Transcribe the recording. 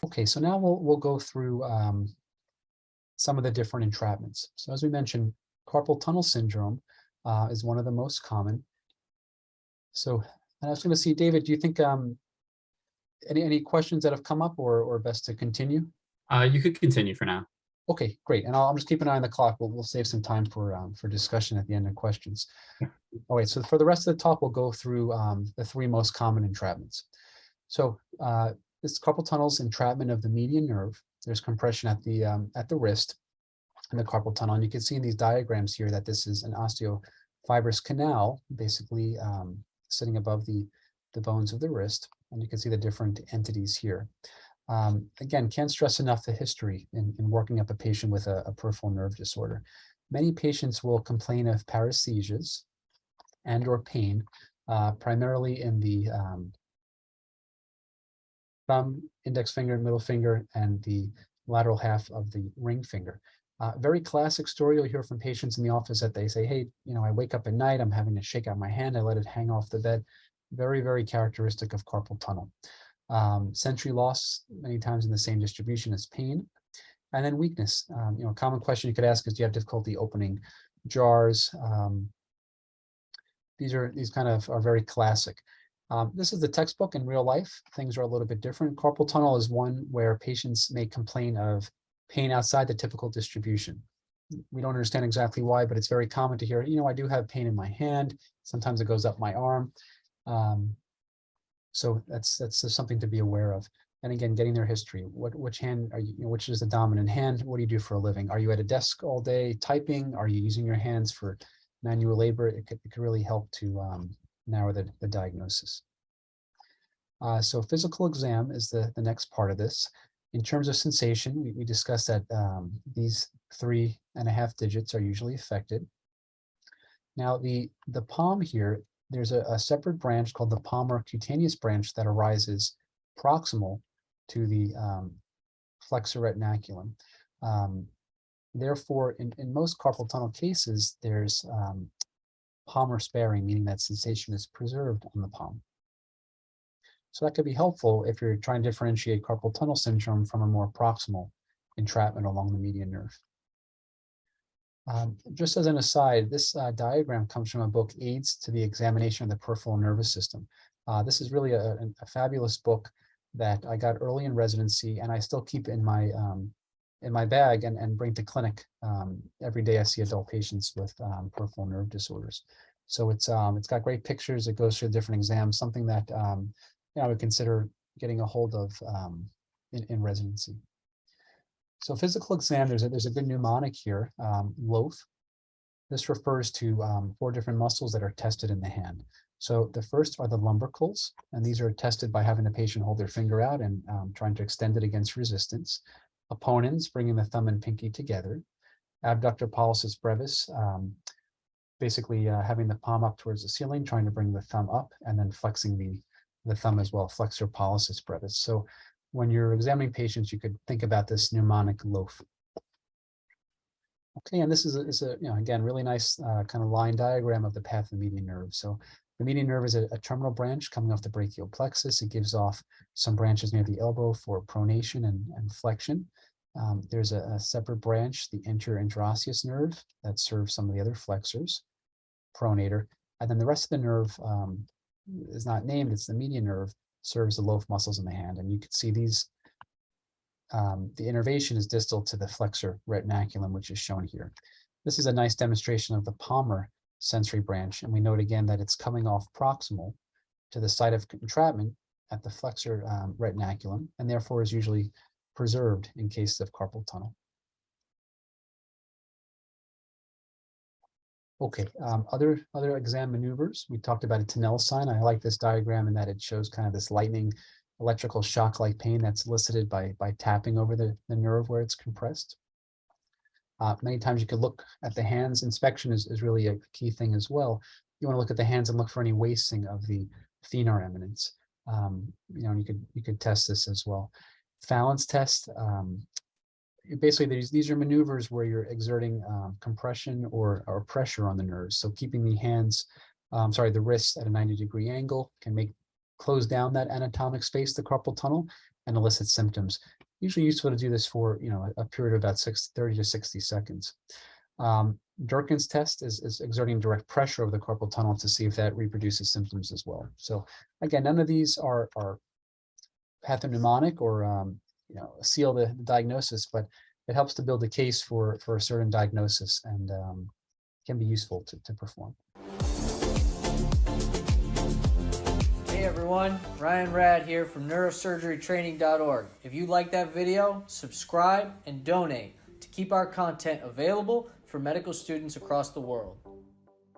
Okay, so now we'll go through some of the different entrapments. So as we mentioned, carpal tunnel syndrome is one of the most common. So I was going to see, David, do you think any questions that have come up, or best to continue? You could continue for now. Okay, great. And I'll just keep an eye on the clock. We'll save some time for discussion at the end of questions. All right, so for the rest of the talk, we'll go through the three most common entrapments. So this carpal tunnel's entrapment of the median nerve. There's compression at the wrist and the carpal tunnel. And you can see in these diagrams here that this is an osteofibrous canal, basically sitting above the bones of the wrist. And you can see the different entities here. Again, can't stress enough the history in working up a patient with a peripheral nerve disorder. Many patients will complain of paresthesias and or pain, primarily in the thumb, index finger, middle finger, and the lateral half of the ring finger. Very classic story you'll hear from patients in the office that they say, hey, I wake up at night, I'm having to shake out my hand, I let it hang off the bed. Very, very characteristic of carpal tunnel. Sensory loss, many times in the same distribution as pain. And then weakness. A common question you could ask is, do you have difficulty opening jars? These kind of are very classic. This is the textbook. In real life, things are a little bit different. Carpal tunnel is one where patients may complain of pain outside the typical distribution. We don't understand exactly why, but it's very common to hear, I do have pain in my hand. Sometimes it goes up my arm. So that's something to be aware of. And again, getting their history. Which hand are you, which is the dominant hand? What do you do for a living? Are you at a desk all day typing? Are you using your hands for manual labor? It could really help to narrow the diagnosis. So physical exam is the next part of this. In terms of sensation, we discussed that these 3.5 digits are usually affected. Now the palm here, there's a separate branch called the palmar cutaneous branch that arises proximal to the flexor retinaculum. Therefore, in most carpal tunnel cases, there's palmar sparing, meaning that sensation is preserved on the palm. So that could be helpful if you're trying to differentiate carpal tunnel syndrome from a more proximal entrapment along the median nerve. Just as an aside, this diagram comes from a book, Aids to the Examination of the Peripheral Nervous System. This is really a fabulous book that I got early in residency, and I still keep in my bag and bring to clinic every day. I see adult patients with peripheral nerve disorders. So it's got great pictures. It goes through different exams, something that I would consider getting a hold of in residency. So physical exam, there's a good mnemonic here, LOAF. This refers to 4 different muscles that are tested in the hand. So the first are the lumbricals, and these are tested by having the patient hold their finger out and trying to extend it against resistance. Opponents, bringing the thumb and pinky together. Abductor pollicis brevis, basically having the palm up towards the ceiling, trying to bring the thumb up, and then flexing the thumb as well, flexor pollicis brevis. So when you're examining patients, you could think about this mnemonic LOAF. Okay, and this is a again, really nice kind of line diagram of the path of the median nerve. So the median nerve is a terminal branch coming off the brachial plexus. It gives off some branches near the elbow for pronation and flexion. There's a separate branch, the anterior interosseous nerve, that serves some of the other flexors, pronator. And then the rest of the nerve is not named, it's the median nerve, serves the LOAF muscles in the hand. And you can see these, the innervation is distal to the flexor retinaculum, which is shown here. This is a nice demonstration of the palmar sensory branch. And we note again that it's coming off proximal to the site of entrapment at the flexor retinaculum, and therefore is usually preserved in cases of carpal tunnel. Okay, other exam maneuvers. We talked about a Tinel sign. I like this diagram in that it shows kind of this lightning electrical shock-like pain that's elicited by tapping over the nerve where it's compressed. Many times you could look at the hands. Inspection is really a key thing as well. You want to look at the hands and look for any wasting of the thenar eminence. And you could test this as well. Phalanx test. Basically, these are maneuvers where you're exerting compression or pressure on the nerves. So keeping the hands, the wrists at a 90-degree angle can close down that anatomic space, the carpal tunnel, and elicit symptoms. Usually useful to do this for, a period of about 30 to 60 seconds. Durkin's test is exerting direct pressure over the carpal tunnel to see if that reproduces symptoms as well. So again, none of these are pathomnemonic or seal the diagnosis, but it helps to build a case for a certain diagnosis and can be useful to perform. Hey everyone, Ryan Rad here from neurosurgerytraining.org. If you like that video, subscribe and donate to keep our content available for medical students across the world.